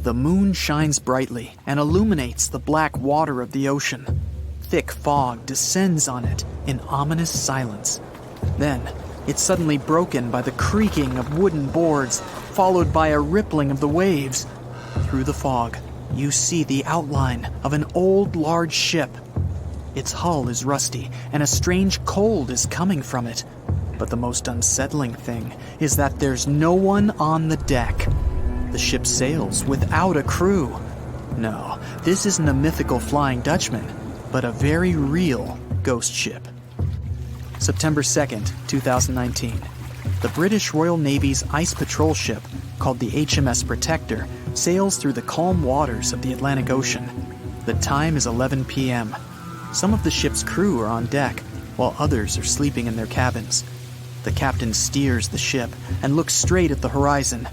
The moon shines brightly and illuminates the black water of the ocean. Thick fog descends on it in ominous silence. Then, it's suddenly broken by the creaking of wooden boards, followed by a rippling of the waves. Through the fog, you see the outline of an old, large ship. Its hull is rusty, and a strange cold is coming from it. But the most unsettling thing is that there's no one on the deck. The ship sails without a crew. No, this isn't a mythical Flying Dutchman, but a very real ghost ship. September 2nd, 2019. The British Royal Navy's ice patrol ship, called the HMS Protector, sails through the calm waters of the Atlantic Ocean. The time is 11 p.m. Some of the ship's crew are on deck, while others are sleeping in their cabins. The captain steers the ship and looks straight at the horizon.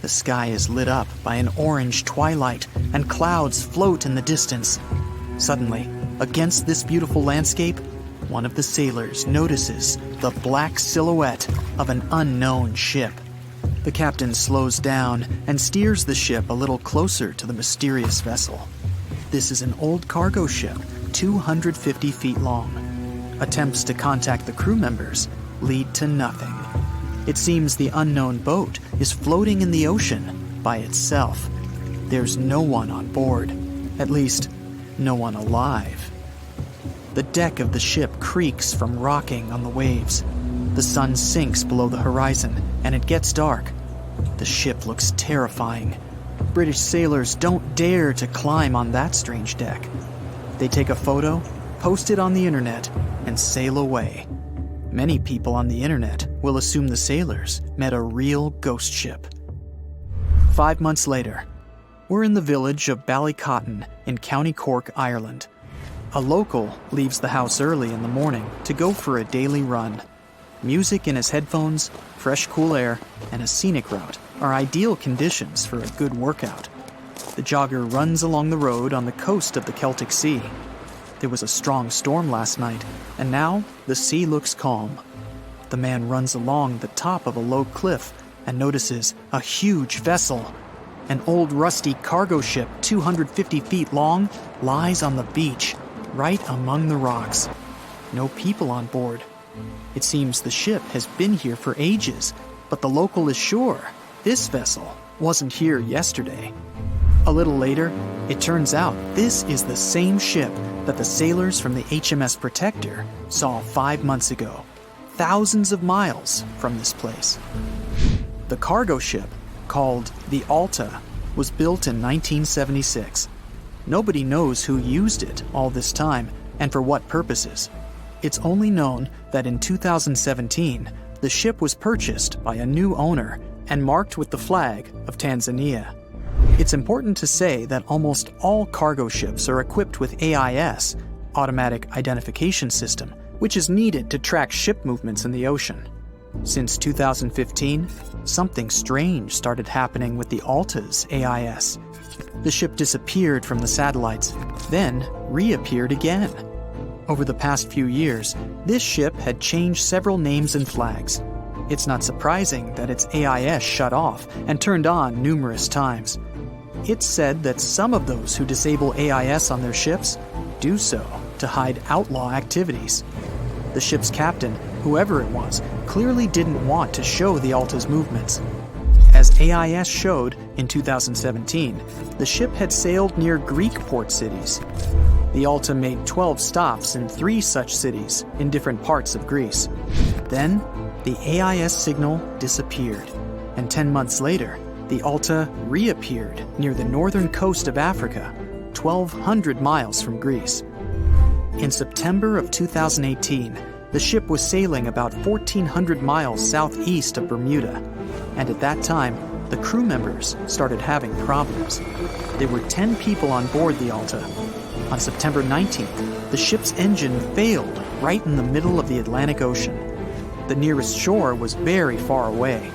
The sky is lit up by an orange twilight, and clouds float in the distance. Suddenly, against this beautiful landscape, one of the sailors notices the black silhouette of an unknown ship. The captain slows down and steers the ship a little closer to the mysterious vessel. This is an old cargo ship, 250 feet long. Attempts to contact the crew members lead to nothing. It seems the unknown boat is floating in the ocean by itself. There's no one on board, at least, no one alive. The deck of the ship creaks from rocking on the waves. The sun sinks below the horizon, and it gets dark. The ship looks terrifying. British sailors don't dare to climb on that strange deck. They take a photo, post it on the internet, and sail away. Many people on the internet will assume the sailors met a real ghost ship. 5 months later, we're in the village of Ballycotton in County Cork, Ireland. A local leaves the house early in the morning to go for a daily run. Music in his headphones, fresh cool air, and a scenic route are ideal conditions for a good workout. The jogger runs along the road on the coast of the Celtic Sea. There was a strong storm last night, and now the sea looks calm. The man runs along the top of a low cliff and notices a huge vessel. An old rusty cargo ship 250 feet long lies on the beach, right among the rocks. No people on board. It seems the ship has been here for ages, but the local is sure this vessel wasn't here yesterday. A little later, it turns out this is the same ship that the sailors from the HMS Protector saw 5 months ago, thousands of miles from this place. The cargo ship, called the Alta, was built in 1976. Nobody knows who used it all this time and for what purposes. It's only known that in 2017, the ship was purchased by a new owner and marked with the flag of Tanzania. It's important to say that almost all cargo ships are equipped with AIS, Automatic Identification System, which is needed to track ship movements in the ocean. Since 2015, something strange started happening with the Alta's AIS. The ship disappeared from the satellites, then reappeared again. Over the past few years, this ship had changed several names and flags. It's not surprising that its AIS shut off and turned on numerous times. It's said that some of those who disable AIS on their ships do so to hide outlaw activities. The ship's captain, whoever it was, clearly didn't want to show the Alta's movements. As AIS showed in 2017, the ship had sailed near Greek port cities. The Alta made 12 stops in 3 such cities in different parts of Greece. Then, the AIS signal disappeared, and 10 months later, the Alta reappeared near the northern coast of Africa, 1,200 miles from Greece. In September of 2018, the ship was sailing about 1,400 miles southeast of Bermuda, and at that time, the crew members started having problems. There were 10 people on board the Alta. On September 19th, the ship's engine failed right in the middle of the Atlantic Ocean. The nearest shore was very far away.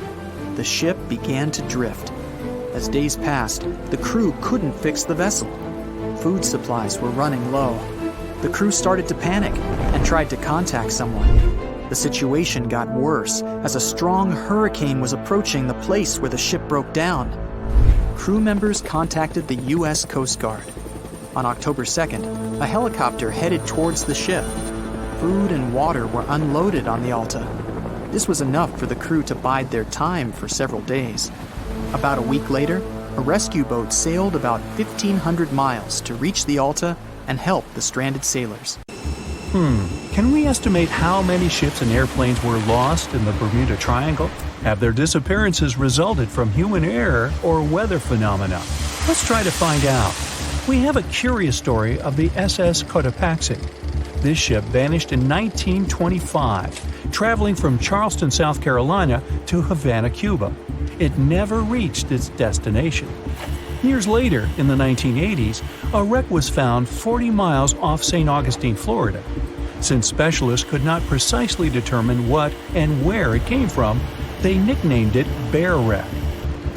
The ship began to drift. As days passed, the crew couldn't fix the vessel. Food supplies were running low. The crew started to panic and tried to contact someone. The situation got worse as a strong hurricane was approaching the place where the ship broke down. crew members contacted the U.S. Coast Guard. On October 2nd, a helicopter headed towards the ship. Food and water were unloaded on the Alta. This was enough for the crew to bide their time for several days. About a week later, a rescue boat sailed about 1,500 miles to reach the Alta and help the stranded sailors. Can we estimate how many ships and airplanes were lost in the Bermuda Triangle? Have their disappearances resulted from human error or weather phenomena? Let's try to find out. We have a curious story of the SS Cotopaxi. This ship vanished in 1925, traveling from Charleston, South Carolina to Havana, Cuba. It never reached its destination. Years later, in the 1980s, a wreck was found 40 miles off St. Augustine, Florida. Since specialists could not precisely determine what and where it came from, they nicknamed it Bear Wreck.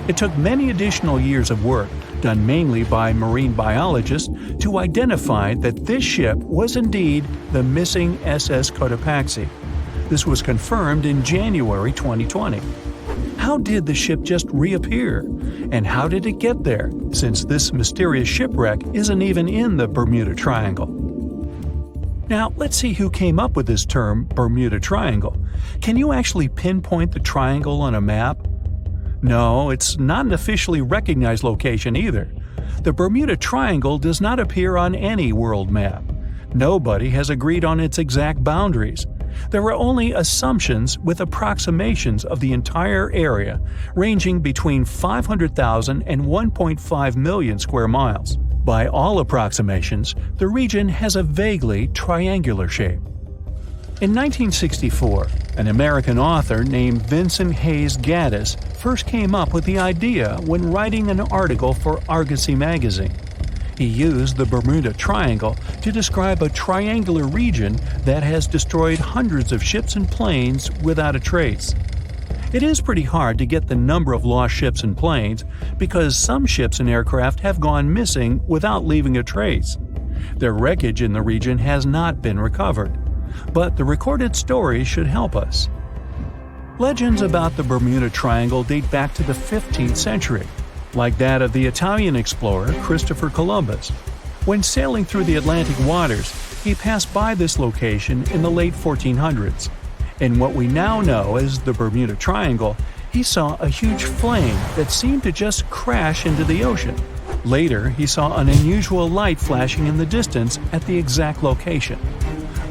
It took many additional years of work, done mainly by marine biologists, to identify that this ship was indeed the missing SS Cotopaxi. This was confirmed in January 2020. How did the ship just reappear? And how did it get there, since this mysterious shipwreck isn't even in the Bermuda Triangle? Now, let's see who came up with this term, Bermuda Triangle. Can you actually pinpoint the triangle on a map? No, it's not an officially recognized location either. The Bermuda Triangle does not appear on any world map. Nobody has agreed on its exact boundaries. There are only assumptions with approximations of the entire area, ranging between 500,000 and 1.5 million square miles. By all approximations, the region has a vaguely triangular shape. In 1964, an American author named Vincent Hayes Gaddis first came up with the idea when writing an article for Argosy magazine. He used the Bermuda Triangle to describe a triangular region that has destroyed hundreds of ships and planes without a trace. It is pretty hard to get the number of lost ships and planes because some ships and aircraft have gone missing without leaving a trace. Their wreckage in the region has not been recovered, but the recorded stories should help us. Legends about the Bermuda Triangle date back to the 15th century, like that of the Italian explorer Christopher Columbus. When sailing through the Atlantic waters, he passed by this location in the late 1400s. In what we now know as the Bermuda Triangle, he saw a huge flame that seemed to just crash into the ocean. Later, he saw an unusual light flashing in the distance at the exact location.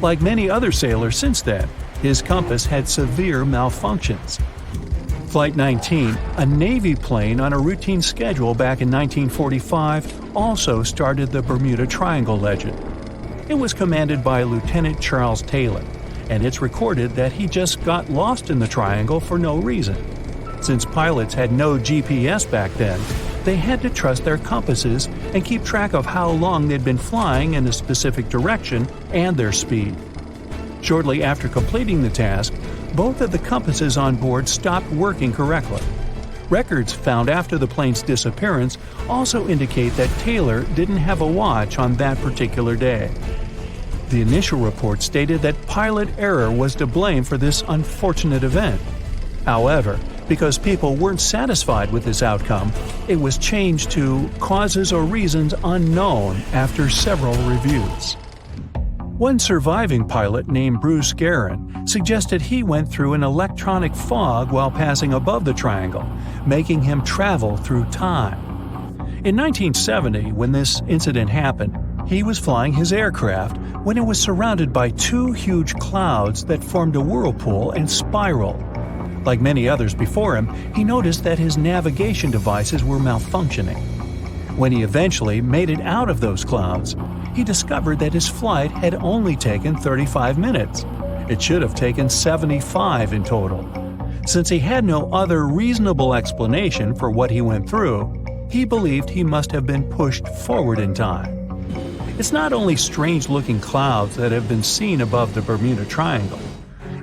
Like many other sailors since then, his compass had severe malfunctions. Flight 19, a Navy plane on a routine schedule back in 1945, also started the Bermuda Triangle legend. It was commanded by Lieutenant Charles Taylor, and it's recorded that he just got lost in the triangle for no reason. Since pilots had no GPS back then, they had to trust their compasses and keep track of how long they'd been flying in a specific direction and their speed. Shortly after completing the task, both of the compasses on board stopped working correctly. Records found after the plane's disappearance also indicate that Taylor didn't have a watch on that particular day. The initial report stated that pilot error was to blame for this unfortunate event. However, because people weren't satisfied with this outcome, it was changed to causes or reasons unknown after several reviews. One surviving pilot named Bruce Guerin suggested he went through an electronic fog while passing above the triangle, making him travel through time. In 1970, when this incident happened, he was flying his aircraft when it was surrounded by two huge clouds that formed a whirlpool and spiraled. Like many others before him, he noticed that his navigation devices were malfunctioning. When he eventually made it out of those clouds, he discovered that his flight had only taken 35 minutes. It should have taken 75 in total. Since he had no other reasonable explanation for what he went through, he believed he must have been pushed forward in time. It's not only strange-looking clouds that have been seen above the Bermuda Triangle.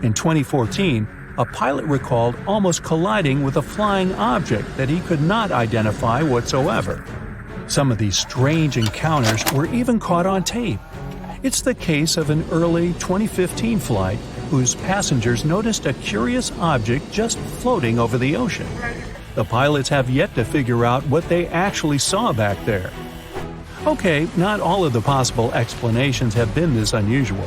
In 2014, a pilot recalled almost colliding with a flying object that he could not identify whatsoever. Some of these strange encounters were even caught on tape. It's the case of an early 2015 flight whose passengers noticed a curious object just floating over the ocean. The pilots have yet to figure out what they actually saw back there. Okay, not all of the possible explanations have been this unusual.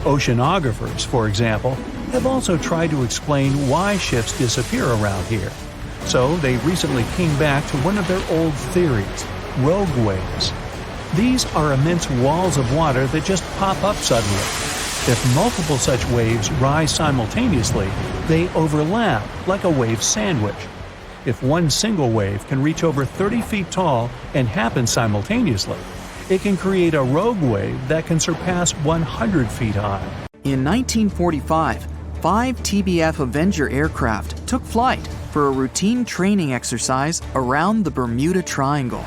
Oceanographers, for example, have also tried to explain why ships disappear around here. So they recently came back to one of their old theories: rogue waves. These are immense walls of water that just pop up suddenly. If multiple such waves rise simultaneously, they overlap like a wave sandwich. If one single wave can reach over 30 feet tall and happen simultaneously, it can create a rogue wave that can surpass 100 feet high. In 1945, 5 TBF Avenger aircraft took flight for a routine training exercise around the Bermuda Triangle.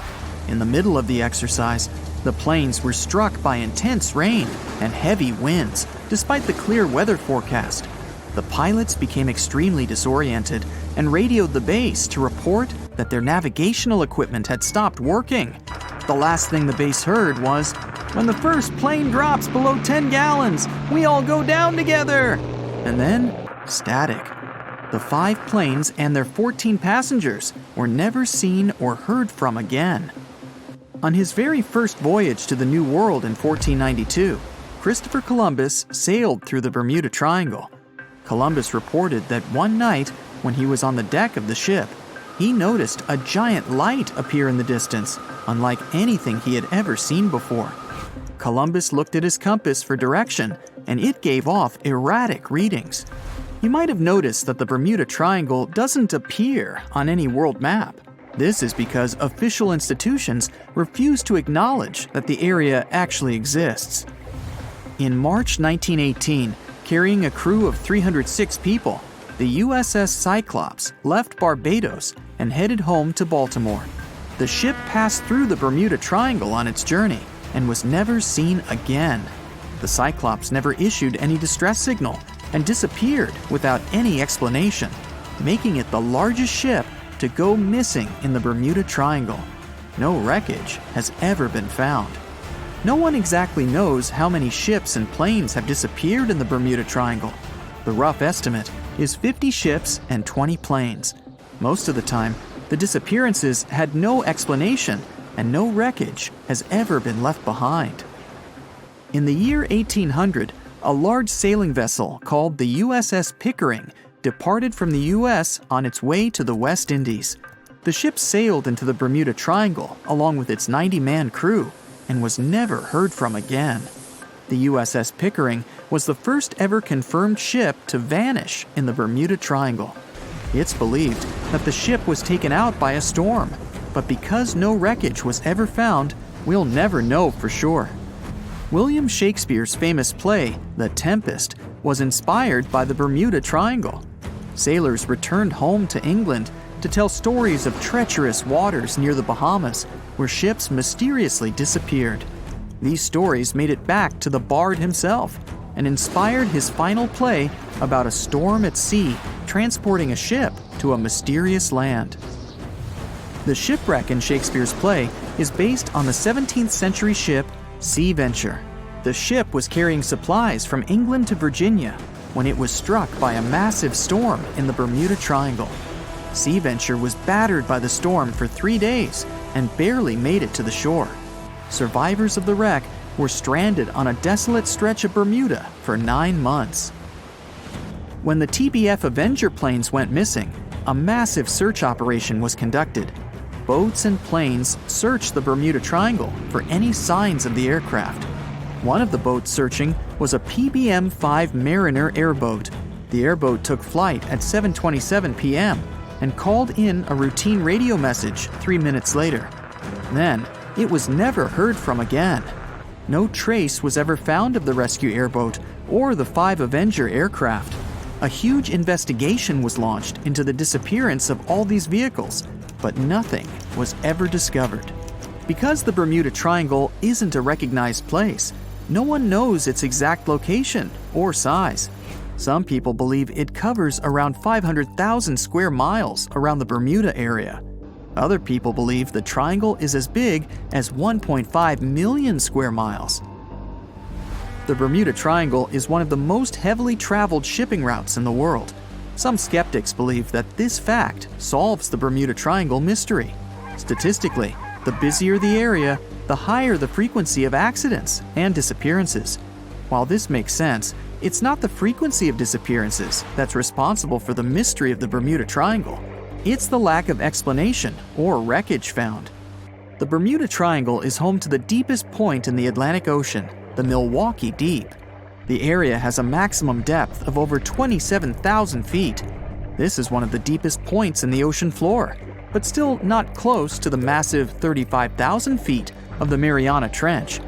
In the middle of the exercise, the planes were struck by intense rain and heavy winds, despite the clear weather forecast. The pilots became extremely disoriented and radioed the base to report that their navigational equipment had stopped working. The last thing the base heard was, "When the first plane drops below 10 gallons, we all go down together." And then, static. The 5 planes and their 14 passengers were never seen or heard from again. On his very first voyage to the New World in 1492, Christopher Columbus sailed through the Bermuda Triangle. Columbus reported that one night, when he was on the deck of the ship, he noticed a giant light appear in the distance, unlike anything he had ever seen before. Columbus looked at his compass for direction, and it gave off erratic readings. You might have noticed that the Bermuda Triangle doesn't appear on any world map. This is because official institutions refuse to acknowledge that the area actually exists. In March 1918, carrying a crew of 306 people, the USS Cyclops left Barbados and headed home to Baltimore. The ship passed through the Bermuda Triangle on its journey and was never seen again. The Cyclops never issued any distress signal and disappeared without any explanation, making it the largest ship to go missing in the Bermuda Triangle. No wreckage has ever been found. No one exactly knows how many ships and planes have disappeared in the Bermuda Triangle. The rough estimate is 50 ships and 20 planes. Most of the time, the disappearances had no explanation and no wreckage has ever been left behind. In the year 1800, a large sailing vessel called the USS Pickering departed from the U.S. on its way to the West Indies. The ship sailed into the Bermuda Triangle along with its 90-man crew and was never heard from again. The USS Pickering was the first ever confirmed ship to vanish in the Bermuda Triangle. It's believed that the ship was taken out by a storm, but because no wreckage was ever found, we'll never know for sure. William Shakespeare's famous play, The Tempest, was inspired by the Bermuda Triangle. Sailors returned home to England to tell stories of treacherous waters near the Bahamas, where ships mysteriously disappeared. These stories made it back to the bard himself and inspired his final play about a storm at sea transporting a ship to a mysterious land. The shipwreck in Shakespeare's play is based on the 17th century ship Sea Venture. The ship was carrying supplies from England to Virginia when it was struck by a massive storm in the Bermuda Triangle. Sea Venture was battered by the storm for 3 days and barely made it to the shore. Survivors of the wreck were stranded on a desolate stretch of Bermuda for 9 months. When the TBF Avenger planes went missing, a massive search operation was conducted. Boats and planes searched the Bermuda Triangle for any signs of the aircraft. One of the boats searching was a PBM-5 Mariner airboat. The airboat took flight at 7:27 p.m. and called in a routine radio message 3 minutes later. Then, it was never heard from again. No trace was ever found of the rescue airboat or the 5 Avenger aircraft. A huge investigation was launched into the disappearance of all these vehicles, but nothing was ever discovered. Because the Bermuda Triangle isn't a recognized place, no one knows its exact location or size. Some people believe it covers around 500,000 square miles around the Bermuda area. Other people believe the triangle is as big as 1.5 million square miles. The Bermuda Triangle is one of the most heavily traveled shipping routes in the world. Some skeptics believe that this fact solves the Bermuda Triangle mystery. Statistically, the busier the area, the higher the frequency of accidents and disappearances. While this makes sense, it's not the frequency of disappearances that's responsible for the mystery of the Bermuda Triangle. It's the lack of explanation or wreckage found. The Bermuda Triangle is home to the deepest point in the Atlantic Ocean, the Milwaukee Deep. The area has a maximum depth of over 27,000 feet. This is one of the deepest points in the ocean floor, but still not close to the massive 35,000 feet of the Mariana Trench.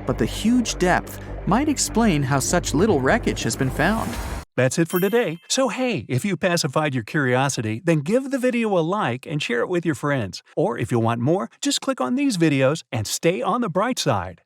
But the huge depth might explain how such little wreckage has been found. That's it for today. So hey, if you pacified your curiosity, then give the video a like and share it with your friends. Or if you want more, just click on these videos and stay on the bright side.